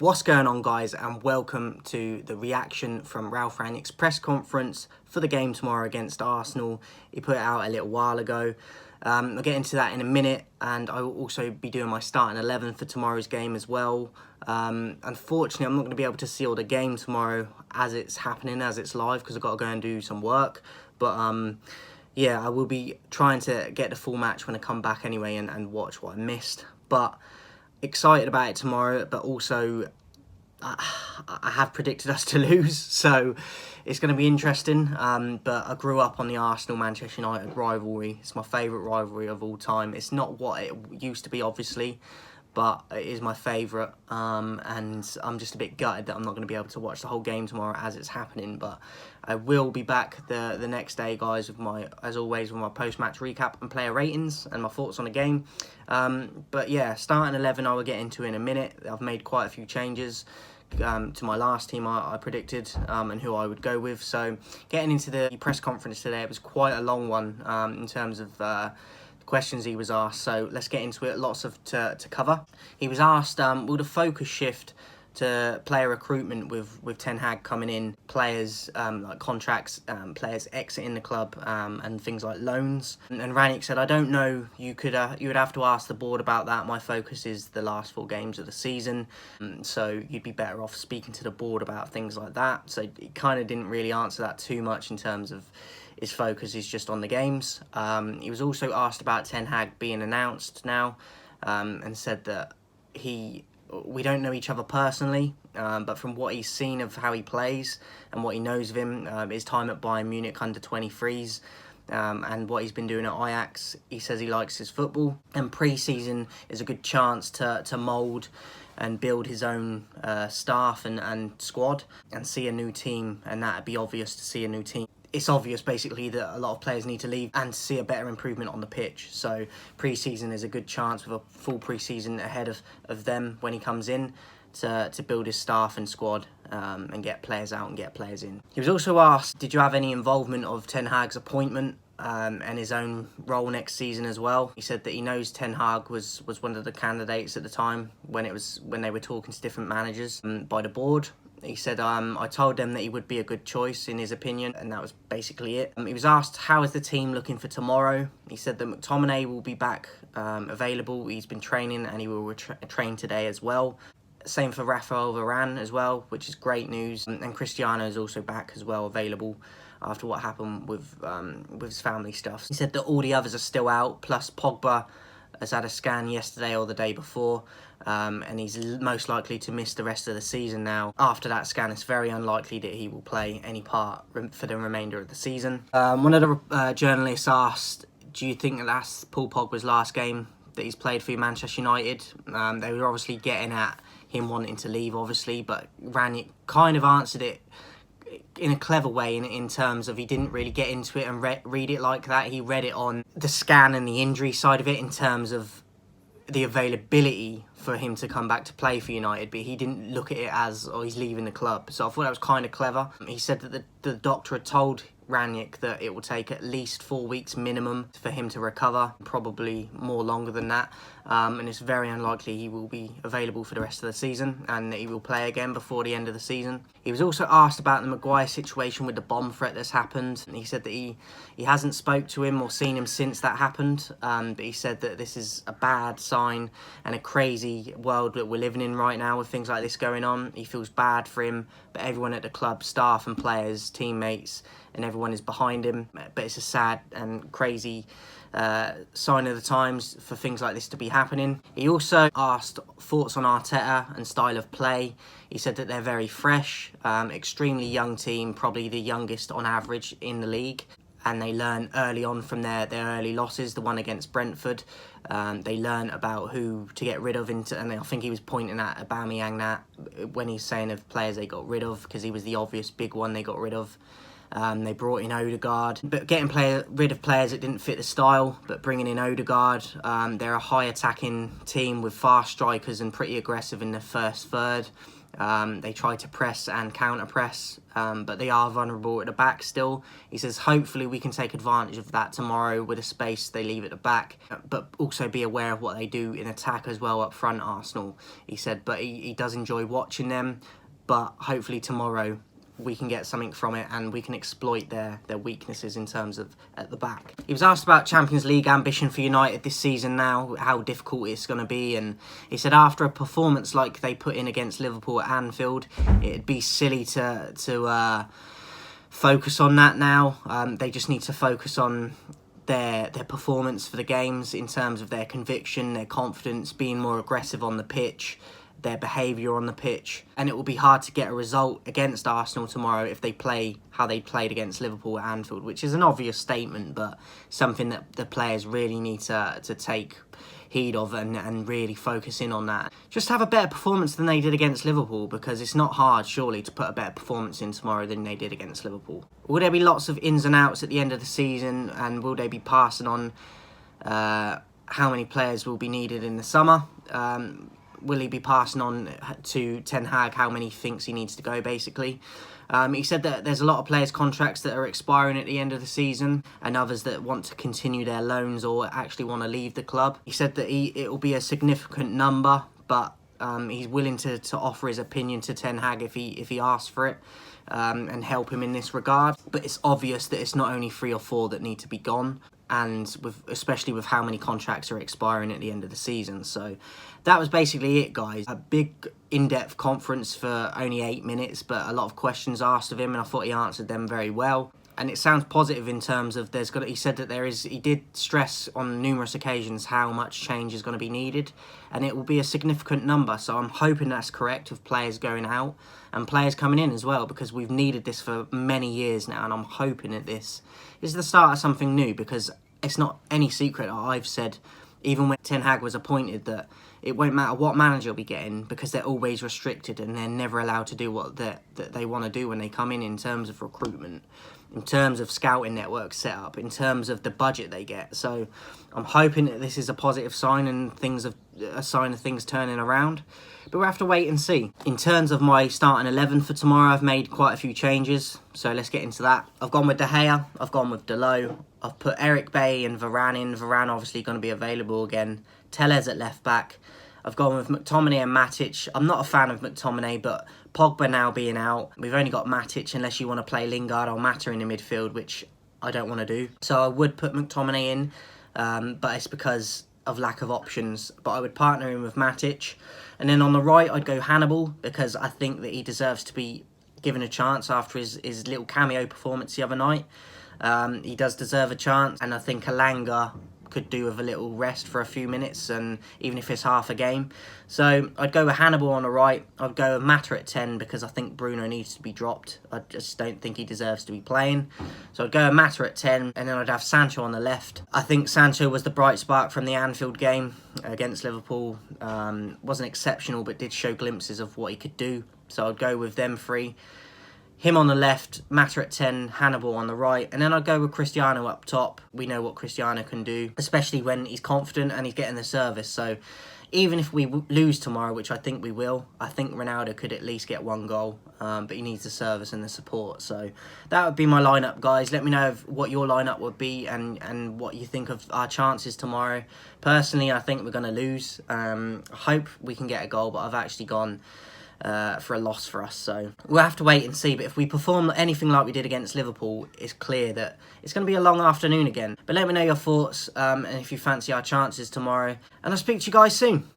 What's going on, guys, and welcome to the reaction from Ralf Rangnick's press conference for the game tomorrow against Arsenal. He put it out a little while ago. I'll get into that in a minute, and I will also be doing my starting 11 for tomorrow's game as well. Unfortunately, I'm not going to be able to see all the game tomorrow as it's happening, as it's live, because I've got to go and do some work. But yeah, I will be trying to get the full match when I come back anyway and watch what I missed. But excited about it tomorrow, but also I have predicted us to lose, so it's going to be interesting. But I grew up on the Arsenal-Manchester United rivalry. It's my favourite rivalry of all time. It's not what it used to be, obviously, but it is my favourite. And I'm just a bit gutted that I'm not going to be able to watch the whole game tomorrow as it's happening. But I will be back the next day, guys, with as always, with my post-match recap and player ratings and my thoughts on the game. But yeah, starting 11 I will get into in a minute. I've made quite a few changes to my last team I predicted and who I would go with. So getting into the press conference today, it was quite a long one in terms of the questions he was asked. So let's get into it. Lots to cover. He was asked, will the focus shift to player recruitment with Ten Hag coming in, players like contracts, players exiting the club, and things like loans. And Rangnick said, I don't know, you would have to ask the board about that. My focus is the last 4 games of the season, so you'd be better off speaking to the board about things like that. So he kind of didn't really answer that too much in terms of his focus is just on the games. He was also asked about Ten Hag being announced now, and said that we don't know each other personally, but from what he's seen of how he plays and what he knows of him, his time at Bayern Munich under 23s, and what he's been doing at Ajax, he says he likes his football, and pre-season is a good chance to mould and build his own staff and squad and see a new team, and that'd be obvious to see a new team. It's obvious, basically, that a lot of players need to leave and see a better improvement on the pitch. So pre-season is a good chance, with a full pre-season ahead of them when he comes in, to build his staff and squad and get players out and get players in. He was also asked, did you have any involvement of Ten Hag's appointment and his own role next season as well? He said that he knows Ten Hag was one of the candidates at the time when they were talking to different managers by the board. He said, I told them that he would be a good choice in his opinion, and that was basically it. He was asked, how is the team looking for tomorrow? He said that McTominay will be back available. He's been training and he will train today as well. Same for Rafael Varane as well, which is great news. And Cristiano is also back as well, available after what happened with his family stuff. He said that all the others are still out, plus Pogba has had a scan yesterday or the day before, and he's most likely to miss the rest of the season now. After that scan, it's very unlikely that he will play any part for the remainder of the season. One of the journalists asked, do you think that that's Paul Pogba's last game that he's played for Manchester United? They were obviously getting at him wanting to leave, obviously, but Rangnick kind of answered it in a clever way in terms of he didn't really get into it and read it like that. He read it on the scan and the injury side of it in terms of the availability for him to come back to play for United, but he didn't look at it as, oh, he's leaving the club. So I thought that was kind of clever. He said that the doctor had told Rangnick that it will take at least 4 weeks minimum for him to recover, probably more longer than that, and it's very unlikely he will be available for the rest of the season and that he will play again before the end of the season. He was also asked about the Maguire situation with the bomb threat that's happened, and he said that he hasn't spoke to him or seen him since that happened, but he said that this is a bad sign and a crazy world that we're living in right now with things like this going on. He feels bad for him, but everyone at the club, staff and players, teammates, and everyone is behind him. But it's a sad and crazy sign of the times for things like this to be happening. He also asked thoughts on Arteta and style of play. He said that they're very fresh, extremely young team, probably the youngest on average in the league. And they learn early on from their early losses, the one against Brentford. They learn about who to get rid of, and I think he was pointing at Aubameyang when he's saying of players they got rid of, because he was the obvious big one they got rid of. They brought in Odegaard, but getting rid of players that didn't fit the style, but bringing in Odegaard. They're a high attacking team with fast strikers and pretty aggressive in the first third. They try to press and counter-press, but they are vulnerable at the back still. He says hopefully we can take advantage of that tomorrow with the space they leave at the back, but also be aware of what they do in attack as well up front, Arsenal, he said. But he does enjoy watching them, but hopefully tomorrow we can get something from it and we can exploit their weaknesses in terms of at the back. He was asked about Champions League ambition for United this season now, how difficult it's going to be, and he said after a performance like they put in against Liverpool at Anfield, it'd be silly to focus on that now. They just need to focus on their performance for the games in terms of their conviction, their confidence, being more aggressive on the pitch, their behaviour on the pitch, and it will be hard to get a result against Arsenal tomorrow if they play how they played against Liverpool at Anfield, which is an obvious statement, but something that the players really need to take heed of and really focus in on that. Just have a better performance than they did against Liverpool, because it's not hard, surely, to put a better performance in tomorrow than they did against Liverpool. Will there be lots of ins and outs at the end of the season, and will they be passing on how many players will be needed in the summer? Will he be passing on to Ten Hag how many he thinks he needs to go, basically? He said that there's a lot of players' contracts that are expiring at the end of the season and others that want to continue their loans or actually want to leave the club. He said that it will be a significant number, but he's willing to offer his opinion to Ten Hag if he asks for it, and help him in this regard. But it's obvious that it's not only 3 or 4 that need to be gone, and especially with how many contracts are expiring at the end of the season. So that was basically it, guys. A big in-depth conference for only 8 minutes, but a lot of questions asked of him, and I thought he answered them very well. And it sounds positive in terms of he said that he did stress on numerous occasions how much change is going to be needed, and it will be a significant number. So I'm hoping that's correct, with players going out and players coming in as well, because we've needed this for many years now, and I'm hoping that this is the start of something new, because it's not any secret that I've said, even when Ten Hag was appointed, that it won't matter what manager will be getting, because they're always restricted and they're never allowed to do what that they want to do when they come in terms of recruitment, in terms of scouting network setup, in terms of the budget they get. So I'm hoping that this is a positive sign and a sign of things turning around. But we'll have to wait and see. In terms of my starting 11 for tomorrow, I've made quite a few changes. So let's get into that. I've gone with De Gea. I've gone with Dalot. I've put Eric Bailly and Varane in. Varane obviously going to be available again. Tellez at left back. I've gone with McTominay and Matic. I'm not a fan of McTominay, but Pogba now being out, we've only got Matic unless you want to play Lingard or Mata in the midfield, which I don't want to do. So I would put McTominay in, but it's because of lack of options. But I would partner him with Matic. And then on the right, I'd go Hannibal, because I think that he deserves to be given a chance after his little cameo performance the other night. He does deserve a chance, and I think Alanga could do with a little rest for a few minutes, and even if it's half a game. So I'd go with Hannibal on the right. I'd go with Mata at 10, because I think Bruno needs to be dropped. I just don't think he deserves to be playing. So I'd go with Mata at 10, and then I'd have Sancho on the left. I think Sancho was the bright spark from the Anfield game against Liverpool. Wasn't exceptional, but did show glimpses of what he could do. So I'd go with them 3. Him on the left, Mata at 10, Hannibal on the right, and then I'd go with Cristiano up top. We know what Cristiano can do, especially when he's confident and he's getting the service. So even if we lose tomorrow, which I think we will, I think Ronaldo could at least get 1 goal, but he needs the service and the support. So that would be my lineup, guys. Let me know what your lineup would be and what you think of our chances tomorrow. Personally, I think we're going to lose. I hope we can get a goal, but I've actually gone for a loss for us, so we'll have to wait and see. But if we perform anything like we did against Liverpool, it's clear that it's going to be a long afternoon again. But let me know your thoughts, and if you fancy our chances tomorrow, and I'll speak to you guys soon.